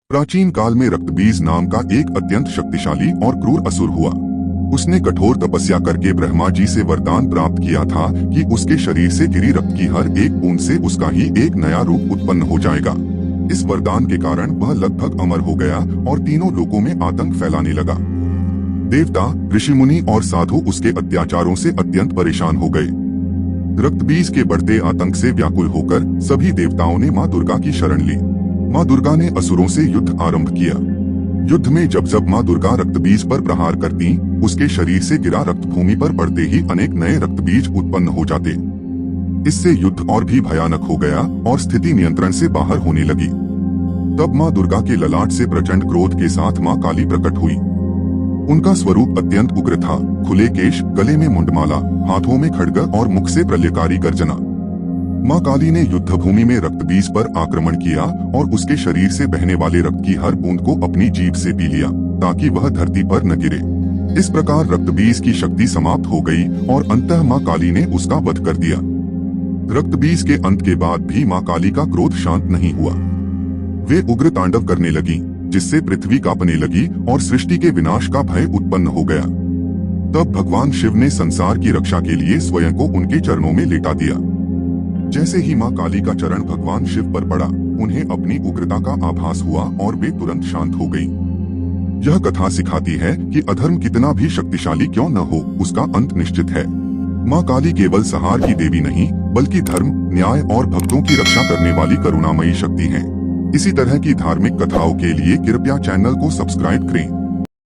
प्राचीन काल में रक्तबीज नाम का एक अत्यंत शक्तिशाली और क्रूर असुर हुआ। उसने कठोर तपस्या करके ब्रह्मा जी से वरदान प्राप्त किया था कि उसके शरीर से गिरी रक्त की हर एक बूंद से उसका ही एक नया रूप उत्पन्न हो जाएगा। इस वरदान के कारण वह लगभग अमर हो गया और तीनों लोकों में आतंक फैलाने लगा। देवता, ऋषिमुनि और साधु उसके अत्याचारों से अत्यंत परेशान हो गए। रक्तबीज के बढ़ते आतंक से व्याकुल होकर सभी देवताओं ने माँ दुर्गा की शरण ली। माँ दुर्गा ने असुरों से युद्ध आरंभ किया। युद्ध में जब माँ दुर्गा रक्तबीज पर प्रहार करती, उसके शरीर से गिरा रक्त भूमि पर पड़ते ही अनेक नए रक्तबीज उत्पन्न हो जाते। इससे युद्ध और भी भयानक हो गया और स्थिति नियंत्रण से बाहर होने लगी। तब माँ दुर्गा के ललाट से प्रचंड क्रोध के साथ माँ काली प्रकट हुई। उनका स्वरूप अत्यंत उग्र था। खुले केश, गले में मुंडमाला, हाथों में खड्ग और मुख से प्रलयकारी गर्जना। माँ काली ने युद्ध भूमि में रक्तबीज पर आक्रमण किया और उसके शरीर से बहने वाले रक्त की हर बूंद को अपनी जीभ से पी लिया ताकि वह धरती पर न गिरे। इस प्रकार रक्तबीज की शक्ति समाप्त हो गई और अंततः माँ काली ने उसका वध कर दिया। रक्तबीज के अंत के बाद भी माँ काली का क्रोध शांत नहीं हुआ। वे उग्र तांडव करने लगी, जिससे पृथ्वी कांपने लगी और सृष्टि के विनाश का भय उत्पन्न हो गया। तब भगवान शिव ने संसार की रक्षा के लिए स्वयं को उनके चरणों में लेटा दिया। जैसे ही माँ काली का चरण भगवान शिव पर पड़ा, उन्हें अपनी उग्रता का आभास हुआ और वे तुरंत शांत हो गयी। यह कथा सिखाती है कि अधर्म कितना भी शक्तिशाली क्यों न हो, उसका अंत निश्चित है। माँ काली केवल संहार की देवी नहीं, बल्कि धर्म, न्याय और भक्तों की रक्षा करने वाली करुणामयी शक्ति है। इसी तरह की धार्मिक कथाओं के लिए कृपया चैनल को सब्सक्राइब करें।